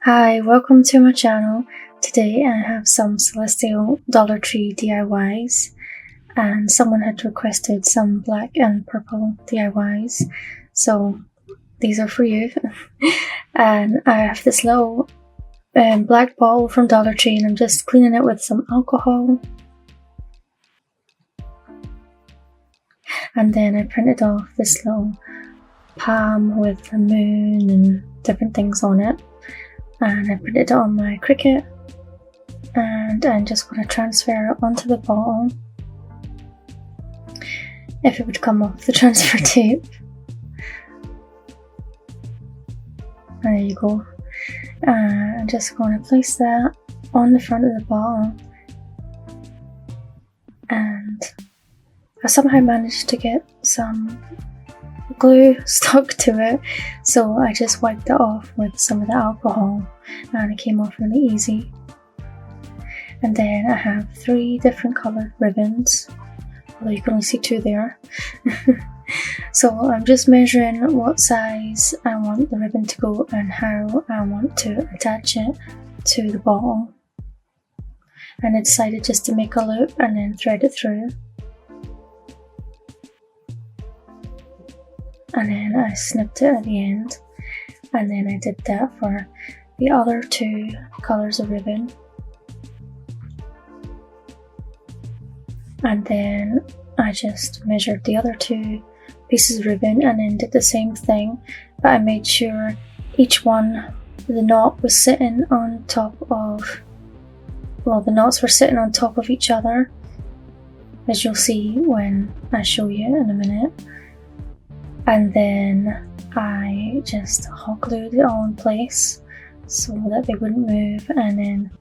Hi, welcome to my channel. Today I have some Celestial Dollar Tree DIYs, and someone had requested some black and purple DIYs, so these are for you. And I have this little black bottle from Dollar Tree, and I'm just cleaning it with some alcohol. And then I printed off this little palm with the moon and different things on it. And I printed it on my Cricut, and I'm just going to transfer it onto the bottle if it would come off the transfer tape. There you go. I'm just going to place that on the front of the bottle, and I somehow managed to get some glue stuck to it, so I just wiped it off with some of the alcohol and it came off really easy. And then I have 3 different coloured ribbons, although you can only see 2 there. So I'm just measuring what size I want the ribbon to go and how I want to attach it to the bottle, and I decided just to make a loop and then thread it through. And then I snipped it at the end, and then I did that for the other 2 colours of ribbon. And then I just measured the other 2 pieces of ribbon and then did the same thing, but I made sure each one, the knot was sitting on top of, well, the knots were sitting on top of each other, as you'll see when I show you in a minute. And then I just hot glued it all in place so that they wouldn't move, and then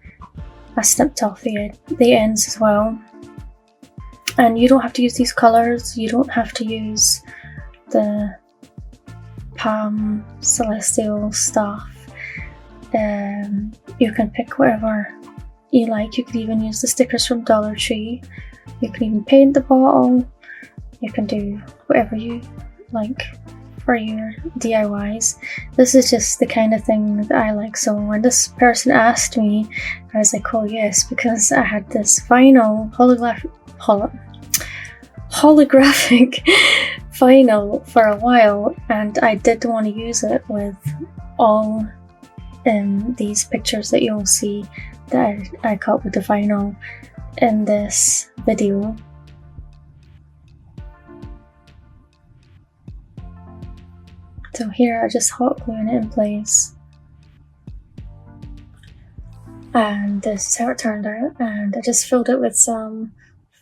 I snipped off the ends as well. And you don't have to use these colours, you don't have to use the palm celestial stuff. You can pick whatever you like. You could even use the stickers from Dollar Tree, you can even paint the bottle, you can do whatever you like for your DIYs. This is just the kind of thing that I like, so when this person asked me, I was like, oh yes, because I had this vinyl holographic vinyl for a while, and I did want to use it with all these pictures that you'll see that I cut with the vinyl in this video. So here I just hot gluing it in place, and this is how it turned out. And I just filled it with some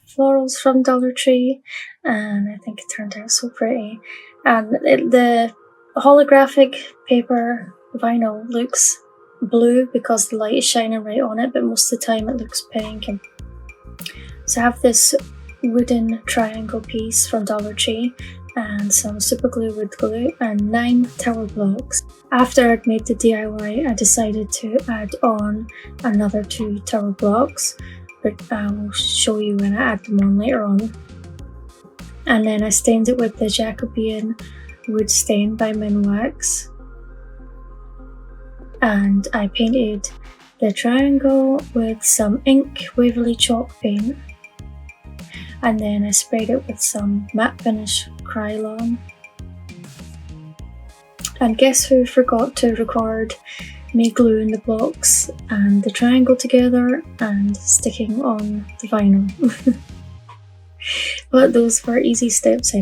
florals from Dollar Tree, and I think it turned out so pretty. And the holographic paper vinyl looks blue because the light is shining right on it, but most of the time it looks pink. And so I have this wooden triangle piece from Dollar Tree and some super glue with glue and 9 tower blocks. After I'd made the DIY, I decided to add on another 2 tower blocks, but I will show you when I add them on later on. And then I stained it with the Jacobean wood stain by Minwax, and I painted the triangle with some ink Waverly chalk paint, and then I sprayed it with some matte finish Krylon. And guess who forgot to record me gluing the blocks and the triangle together and sticking on the vinyl. But those were easy steps.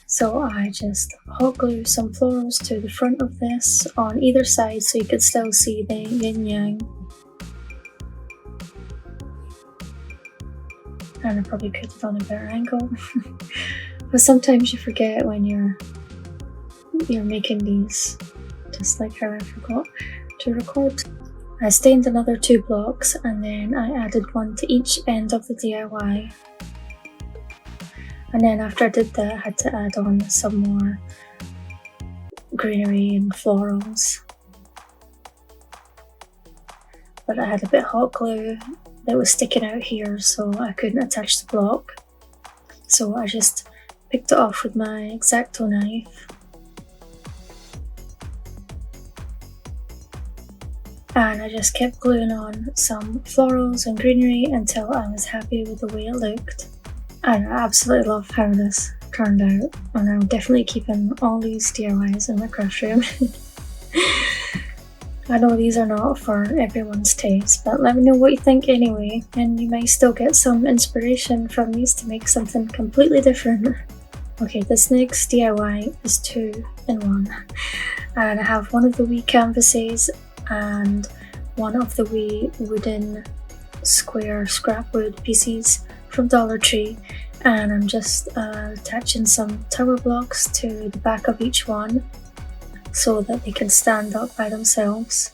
So I just hot glue some florals to the front of this on either side so you could still see the yin yang. And I probably could have done a better angle. But sometimes you forget when you're making these, just like how I forgot to record. I stained another 2 blocks, and then I added 1 to each end of the DIY. And then after I did that, I had to add on some more greenery and florals. But I had a bit of hot glue that was sticking out here, so I couldn't attach the block. So I just picked it off with my X-Acto knife and I just kept gluing on some florals and greenery until I was happy with the way it looked. And I absolutely love how this turned out, and I'm definitely keeping all these DIYs in my craft room. I know these are not for everyone's taste, but let me know what you think anyway, and you might still get some inspiration from these to make something completely different. Okay, this next DIY is 2 in 1, and I have one of the wee canvases and one of the wee wooden square scrap wood pieces from Dollar Tree, and I'm just attaching some tower blocks to the back of each one so that they can stand up by themselves.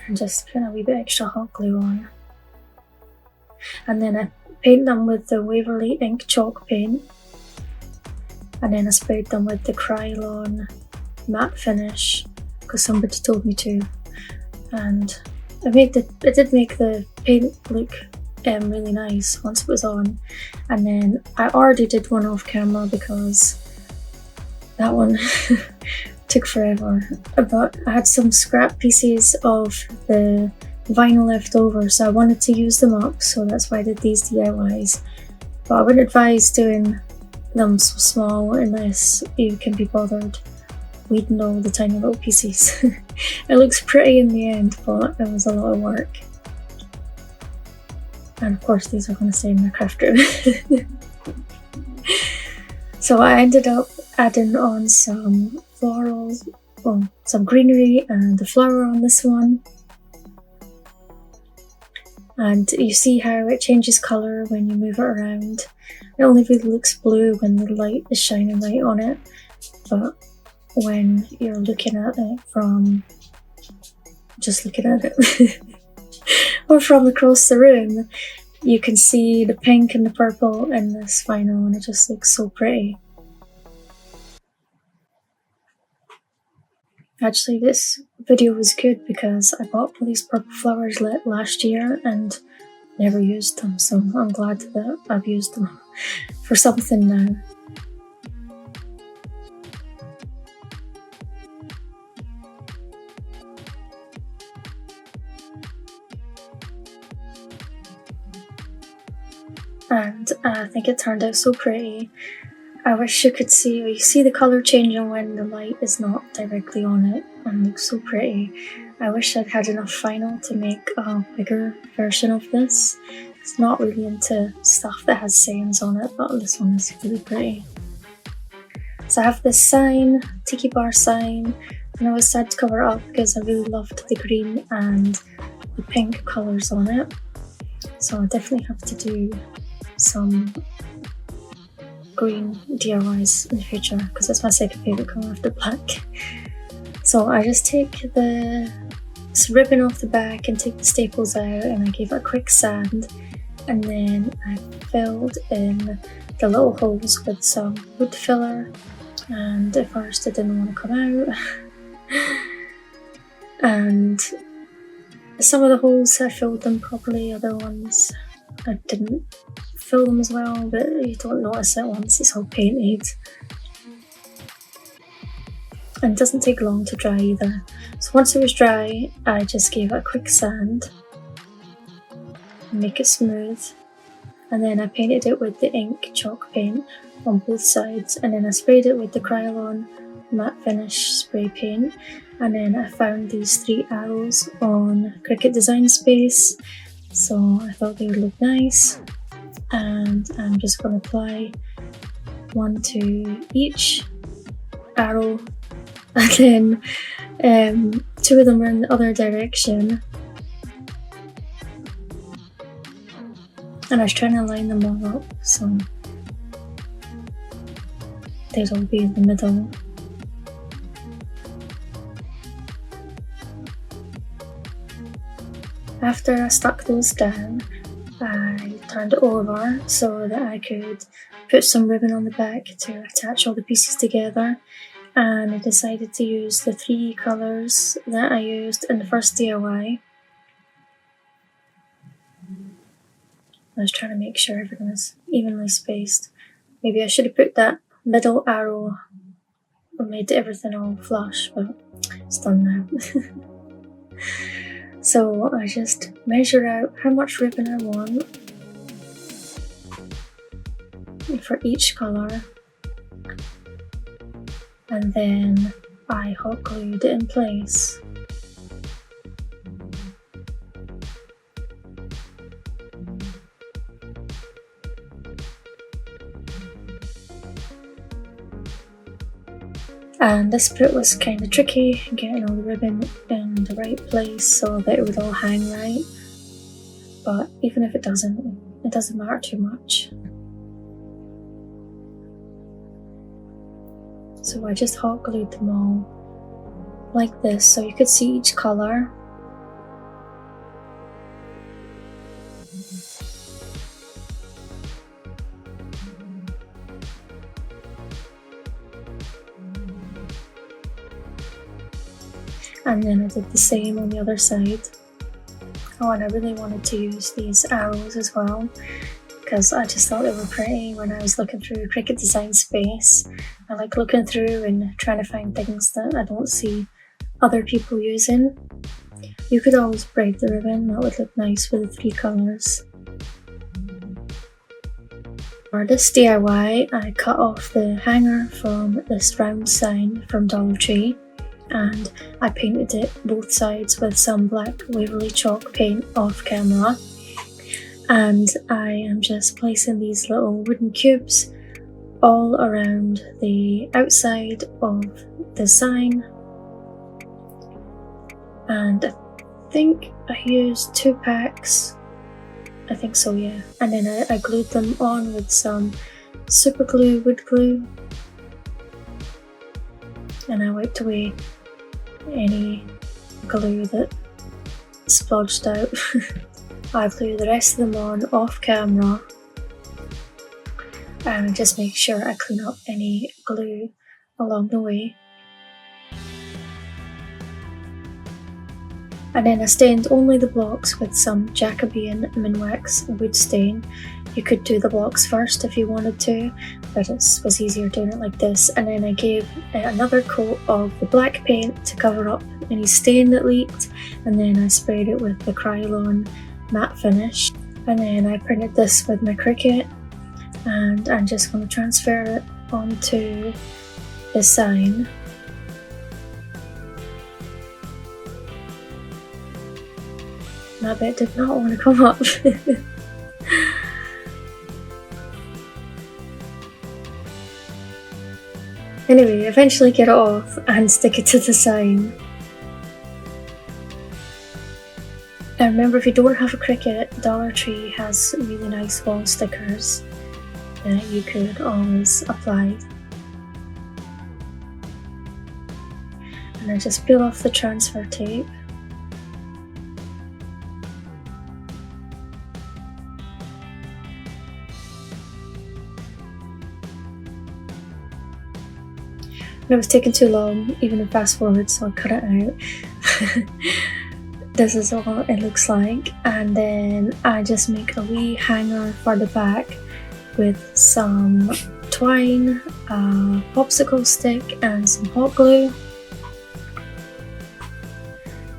And just putting a wee bit extra hot glue on. And then I paint them with the Waverly ink chalk paint, and then I sprayed them with the Krylon matte finish because somebody told me to, and it did make the paint look really nice once it was on. And then I already did one off camera because that one took forever, but I had some scrap pieces of the vinyl left over, so I wanted to use them up, so that's why I did these DIYs. But I wouldn't advise doing them so small unless you can be bothered weeding all the tiny little pieces. It looks pretty in the end, but it was a lot of work. And of course these are going to stay in my craft room. So I ended up adding on some florals, well, some greenery and a flower on this one. And you see how it changes colour when you move it around. It only really looks blue when the light is shining right on it, but when you're looking at it from just looking at it or from across the room, you can see the pink and the purple in this vinyl, and it just looks so pretty. Actually, this video was good because I bought these purple flowers last year and never used them, so I'm glad that I've used them for something now. And I think it turned out so pretty. I wish you could see, you see the colour changing when the light is not directly on it, and it looks so pretty. I wish I'd had enough vinyl to make a bigger version of this. It's not really into stuff that has sayings on it, but this one is really pretty. So I have this sign, tiki bar sign, and I was sad to cover it up because I really loved the green and the pink colours on it. So I definitely have to do some green DIYs in the future because that's my second favourite colour after black. So I just take this ribbon off the back and take the staples out, and I gave it a quick sand, and then I filled in the little holes with some wood filler, and at first it didn't want to come out. And some of the holes I filled them properly, other ones I didn't fill them as well, but you don't notice it once it's all painted. And it doesn't take long to dry either. So once it was dry, I just gave it a quick sand and make it smooth. And then I painted it with the ink chalk paint on both sides, and then I sprayed it with the Krylon matte finish spray paint. And then I found these 3 arrows on Cricut Design Space, so I thought they would look nice. And I'm just going to apply 1 to each arrow, and then 2 of them are in the other direction. And I was trying to line them all up so they'd all be in the middle. After I stuck those down, I turned it over so that I could put some ribbon on the back to attach all the pieces together, and I decided to use the 3 colours that I used in the first DIY. I was trying to make sure everything was evenly spaced. Maybe I should have put that middle arrow made everything all flush, but it's done now. So I just measure out how much ribbon I want for each colour, and then I hot glued it in place. And this bit was kind of tricky, getting all the ribbon in the right place so that it would all hang right. But even if it doesn't matter too much. So I just hot glued them all like this so you could see each colour. And then I did the same on the other side. Oh, and I really wanted to use these arrows as well, because I just thought they were pretty when I was looking through Cricut Design Space. I like looking through and trying to find things that I don't see other people using. You could always braid the ribbon, that would look nice with the 3 colours. For this DIY, I cut off the hanger from this round sign from Dollar Tree, and I painted it both sides with some black Waverly chalk paint off camera. And I am just placing these little wooden cubes all around the outside of the sign. And I think I used 2 packs. I think so, yeah. And then I glued them on with some super glue, wood glue. And I wiped away any glue that splodged out. I glue the rest of them on off camera and just make sure I clean up any glue along the way. And then I stained only the blocks with some Jacobean Minwax wood stain. You could do the blocks first if you wanted to, but it was easier doing it like this. And then I gave another coat of the black paint to cover up any stain that leaked, and then I sprayed it with the Krylon matte finish. And then I printed this with my Cricut, and I'm just going to transfer it onto the sign. That bit did not want to come up. Anyway, eventually get it off and stick it to the sign. And remember, if you don't have a Cricut, Dollar Tree has really nice wall stickers that you could always apply. And I just peel off the transfer tape. It was taking too long, even in fast forward, so I cut it out. This is what it looks like, and then I just make a wee hanger for the back with some twine, a popsicle stick and some hot glue.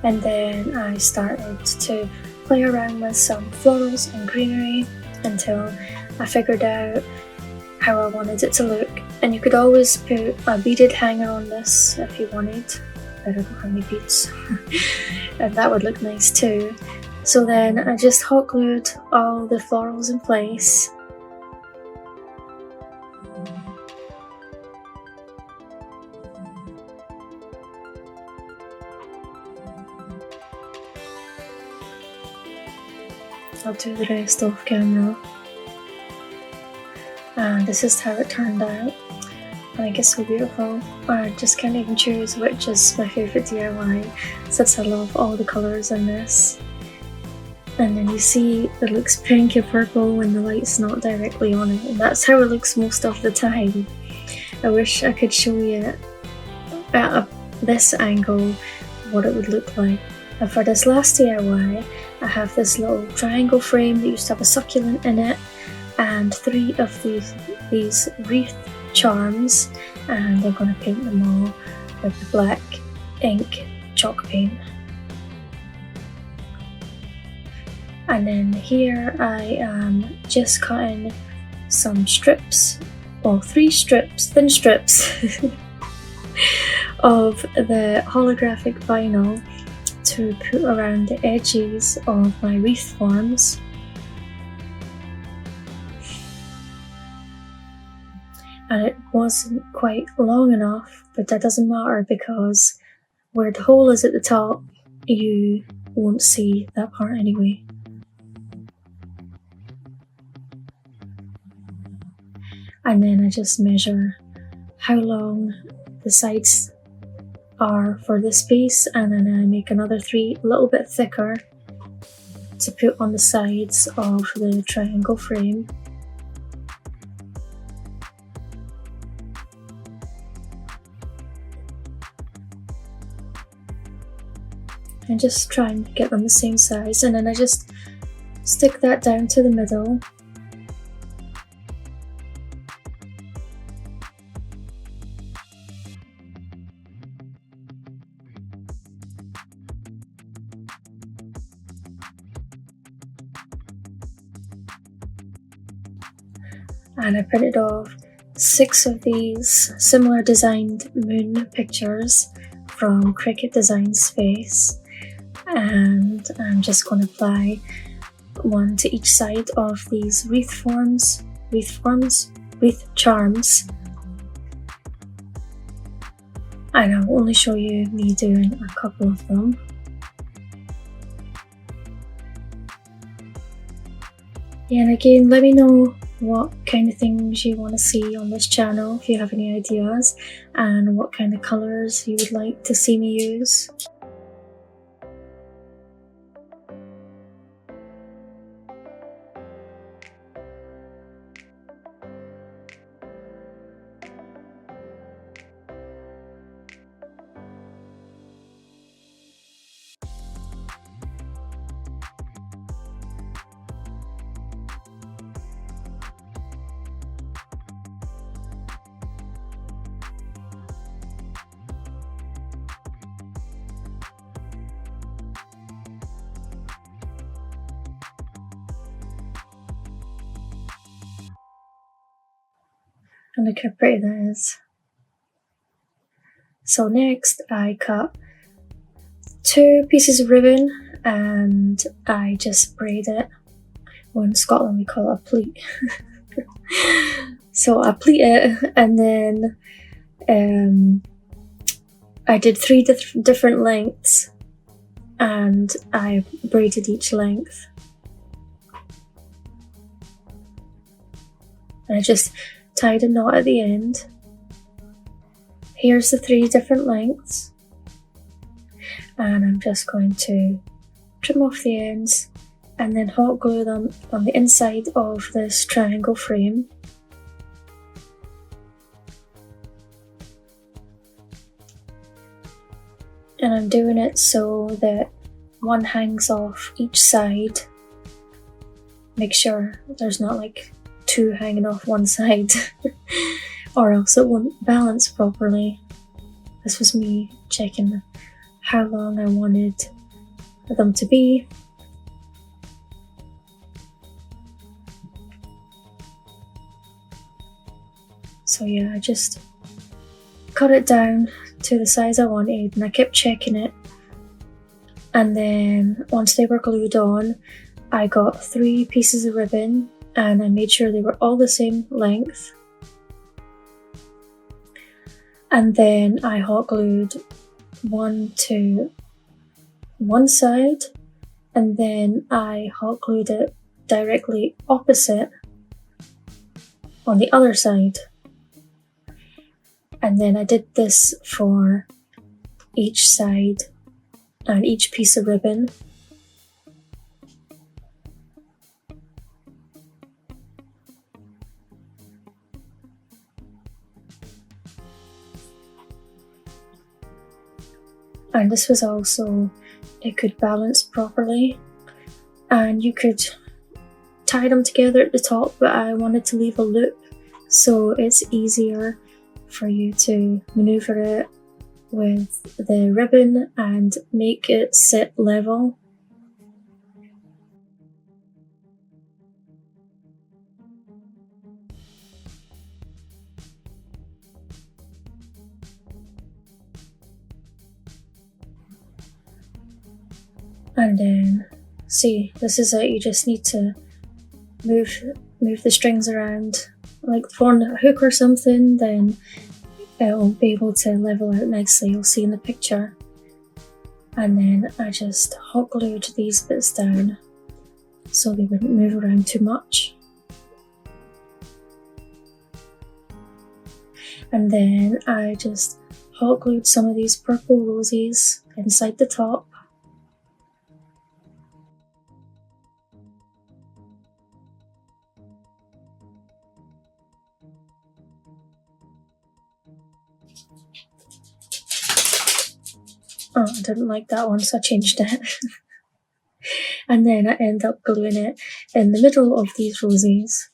And then I started to play around with some florals and greenery until I figured out how I wanted it to look. And you could always put a beaded hanger on this if you wanted, but I don't have any beads. And that would look nice too. So then I just hot glued all the florals in place. I'll do the rest off camera. And this is how it turned out. I think it's so beautiful. I just can't even choose which is my favourite DIY, since I love all the colours in this. And then you see it looks pink and purple when the light's not directly on it, and that's how it looks most of the time. I wish I could show you at this angle what it would look like. And for this last DIY, I have this little triangle frame that used to have a succulent in it, and 3 of these wreath charms, and I'm going to paint them all with the black ink chalk paint. And then here I am just cutting some strips, well, 3 strips, thin strips of the holographic vinyl to put around the edges of my wreath forms. And it wasn't quite long enough, but that doesn't matter because where the hole is at the top, you won't see that part anyway. And then I just measure how long the sides are for this piece, and then I make another 3 a little bit thicker to put on the sides of the triangle frame. And just try and get them the same size, and then I just stick that down to the middle. And I printed off 6 of these similar designed moon pictures from Cricut Design Space, and I'm just going to apply one to each side of these wreath charms. And I'll only show you me doing a couple of them. Yeah, and again, let me know what kind of things you want to see on this channel if you have any ideas, and what kind of colours you would like to see me use. And look how pretty that is. So next I cut 2 pieces of ribbon and I just braid it. Well, in Scotland we call it a pleat. So I pleat it, and then I did 3 different lengths, and I braided each length. And I just tied a knot at the end. Here's the 3 different lengths, and I'm just going to trim off the ends and then hot glue them on the inside of this triangle frame. And I'm doing it so that one hangs off each side. Make sure there's not like 2 hanging off one side or else it won't balance properly. This was me checking how long I wanted them to be. So yeah, I just cut it down to the size I wanted, and I kept checking it. And then once they were glued on, I got 3 pieces of ribbon and I made sure they were all the same length. And then I hot glued one to one side, and then I hot glued it directly opposite on the other side. And then I did this for each side and each piece of ribbon. And this was also, it could balance properly, and you could tie them together at the top, but I wanted to leave a loop so it's easier for you to maneuver it with the ribbon and make it sit level. And then, see, this is it. You just need to move the strings around, like on a hook or something, then it'll be able to level out nicely. You'll see in the picture. And then I just hot glued these bits down so they wouldn't move around too much. And then I just hot glued some of these purple roses inside the top. Oh, I didn't like that one, so I changed it. And then I end up gluing it in the middle of these roses.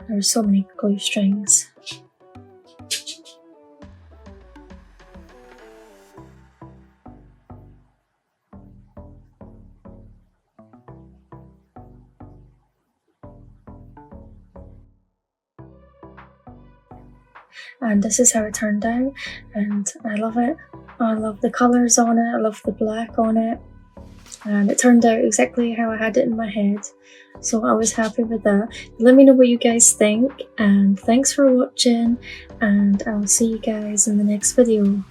There's so many glue strings. And this is how it turned out, and I love it. I love the colours on it, I love the black on it, and it turned out exactly how I had it in my head, so I was happy with that. Let me know what you guys think, and thanks for watching, and I'll see you guys in the next video.